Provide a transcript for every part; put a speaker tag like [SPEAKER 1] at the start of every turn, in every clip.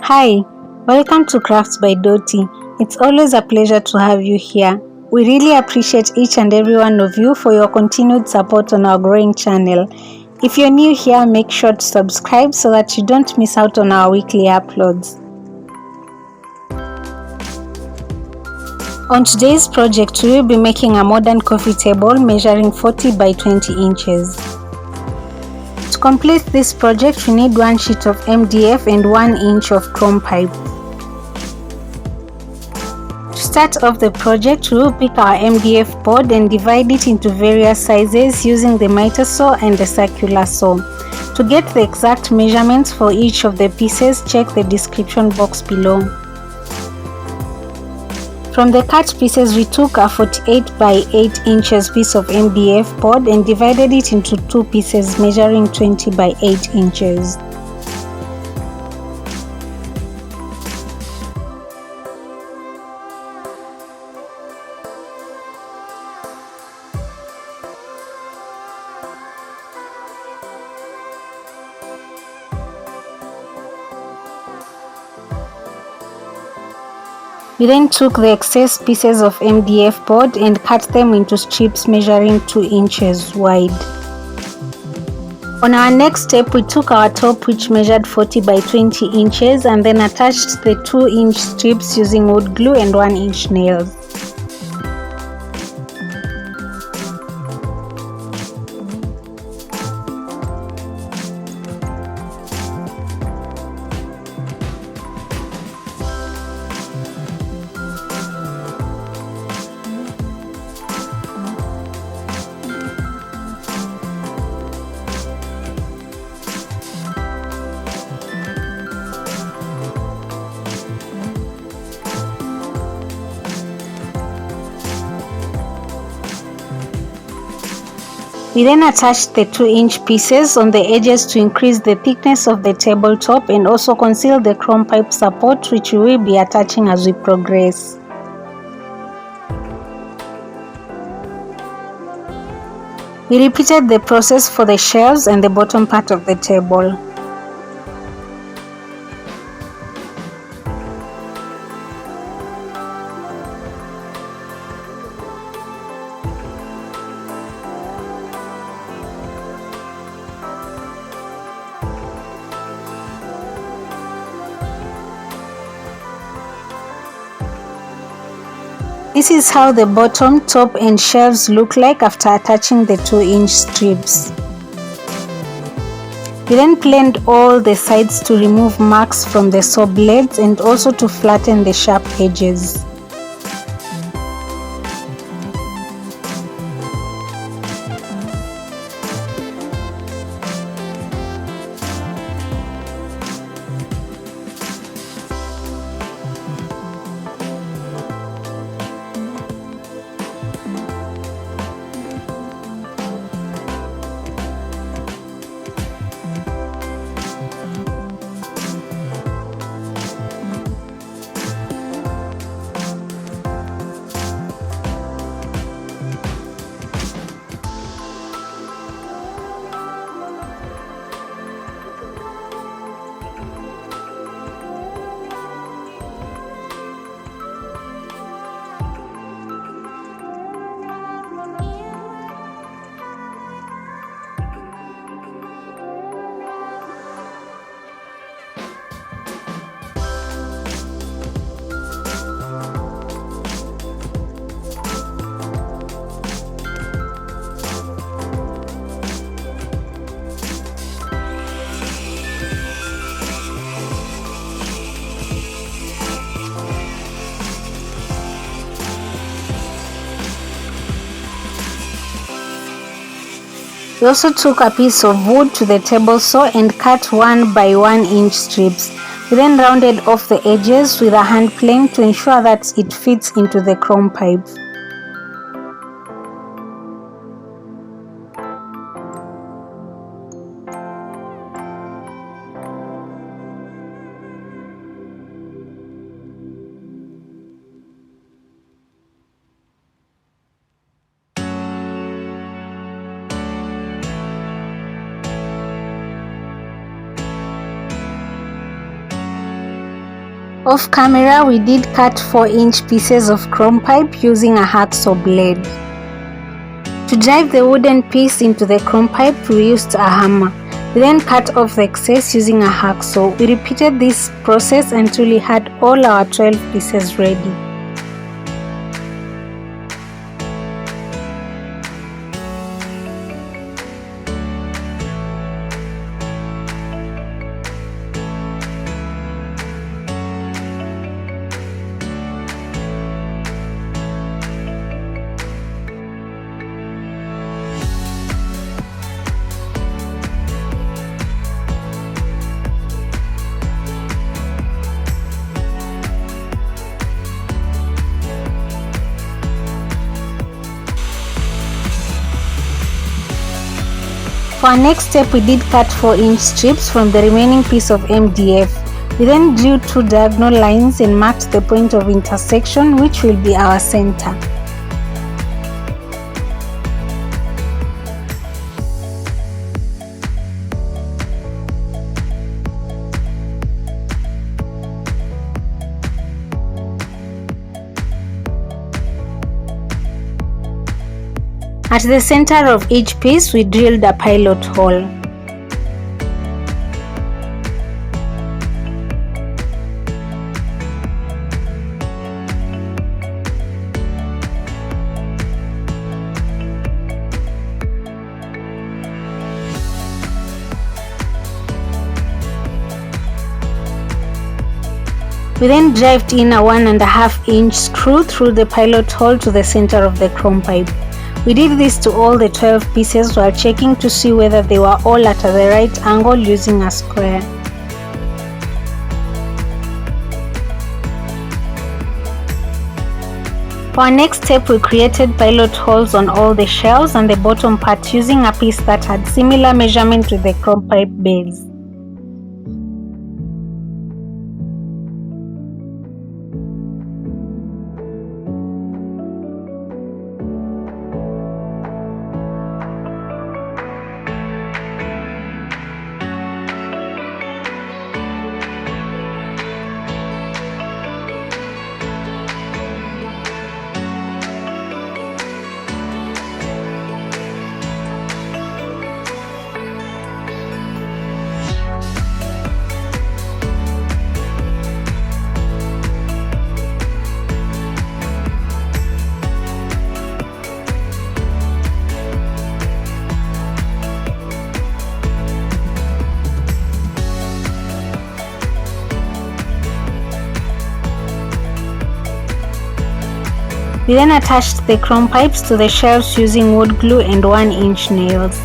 [SPEAKER 1] Hi, welcome to Crafts by Doti. It's always a pleasure to have you here. We really appreciate each and every one of you for your continued support on our growing channel. If you're new here, make sure to subscribe so that you don't miss out on our weekly uploads. On today's project, we will be making a modern coffee table measuring 40 by 20 inches. To complete this project, we need 1 sheet of MDF and 1 inch of chrome pipe. To start off the project, we will pick our MDF board and divide it into various sizes using the miter saw and the circular saw. To get the exact measurements for each of the pieces, check the description box below. From the cut pieces, we took a 48 by 8 inches piece of MDF board and divided it into 2 pieces measuring 20 by 8 inches. We then took the excess pieces of MDF board and cut them into strips measuring 2 inches wide. On our next step, we took our top, which measured 40 by 20 inches, and then attached the 2-inch strips using wood glue and 1-inch nails. We then attached the 2-inch pieces on the edges to increase the thickness of the tabletop and also conceal the chrome pipe support, which we will be attaching as we progress. We repeated the process for the shelves and the bottom part of the table. This is how the bottom, top and shelves look like after attaching the 2-inch strips. We then planed all the sides to remove marks from the saw blades and also to flatten the sharp edges. We also took a piece of wood to the table saw and cut 1 by 1 inch strips. We then rounded off the edges with a hand plane to ensure that it fits into the chrome pipe. Off camera, we did cut 4-inch pieces of chrome pipe using a hacksaw blade. To drive the wooden piece into the chrome pipe, we used a hammer. We then cut off the excess using a hacksaw. We repeated this process until we had all our 12 pieces ready. For our next step, we did cut 4-inch strips from the remaining piece of MDF. We then drew 2 diagonal lines and marked the point of intersection, which will be our center. At the center of each piece, we drilled a pilot hole. We then drived in a 1.5-inch screw through the pilot hole to the center of the chrome pipe. We did this to all the 12 pieces while checking to see whether they were all at the right angle using a square. For our next step, we created pilot holes on all the shelves and the bottom part using a piece that had similar measurement to the chrome pipe base. We then attached the chrome pipes to the shelves using wood glue and 1-inch nails.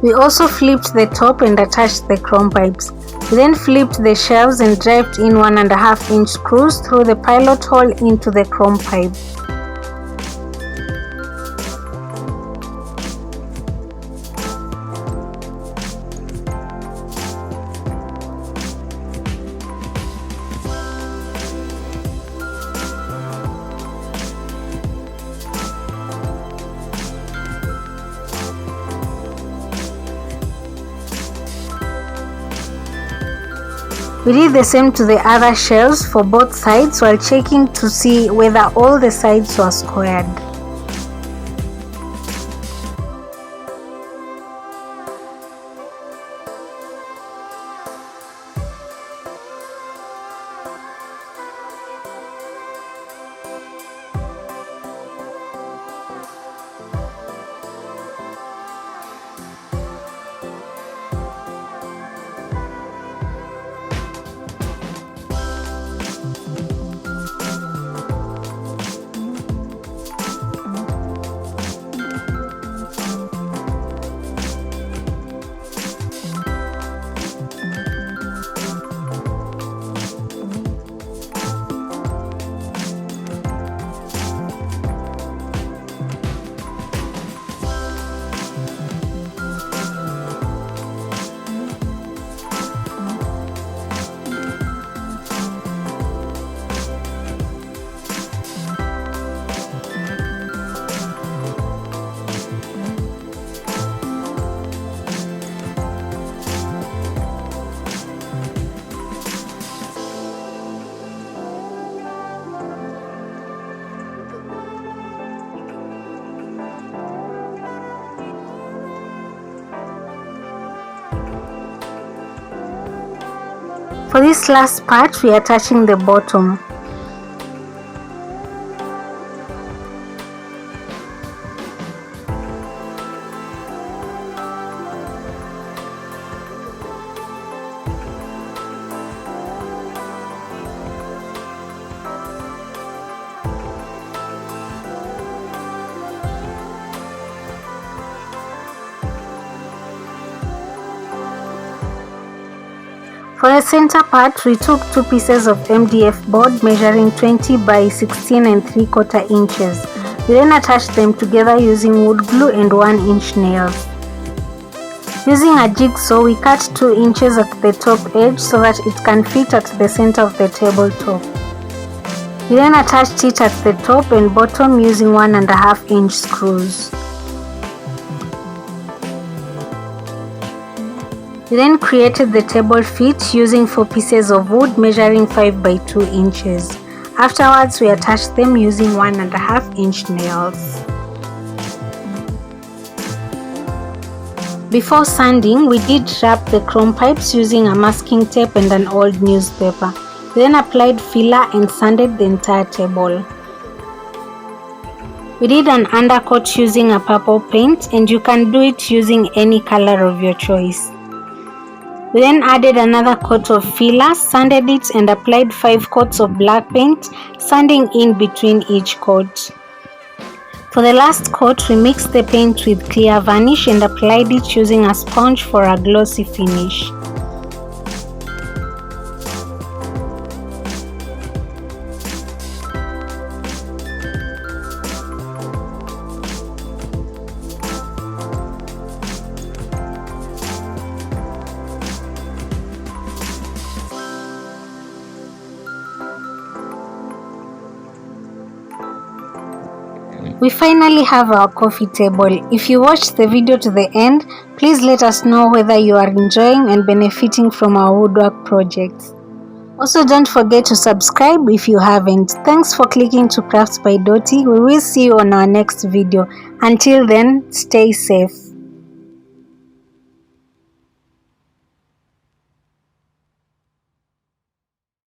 [SPEAKER 1] We also flipped the top and attached the chrome pipes. We then flipped the shelves and drived in 1.5-inch screws through the pilot hole into the chrome pipe. We did the same to the other shelves for both sides while checking to see whether all the sides were squared. For this last part, we are attaching the bottom. For the center part, we took 2 pieces of MDF board measuring 20 by 16 and 3/4 inches. We then attached them together using wood glue and 1-inch nails. Using a jigsaw, we cut 2 inches at the top edge so that it can fit at the center of the tabletop. We then attached it at the top and bottom using 1.5-inch screws. We then created the table feet using 4 pieces of wood measuring 5 by 2 inches. Afterwards, we attached them using 1.5-inch nails. Before sanding, we did wrap the chrome pipes using a masking tape and an old newspaper. We then applied filler and sanded the entire table. We did an undercoat using a purple paint, and you can do it using any color of your choice. We then added another coat of filler, sanded it and applied 5 coats of black paint, sanding in between each coat. For the last coat, we mixed the paint with clear varnish and applied it using a sponge for a glossy finish. We finally have our coffee table. If you watched the video to the end, please let us know whether you are enjoying and benefiting from our woodwork projects. Also, don't forget to subscribe if you haven't. Thanks for clicking to Crafts by Doti. We will see you on our next video. Until then, stay safe.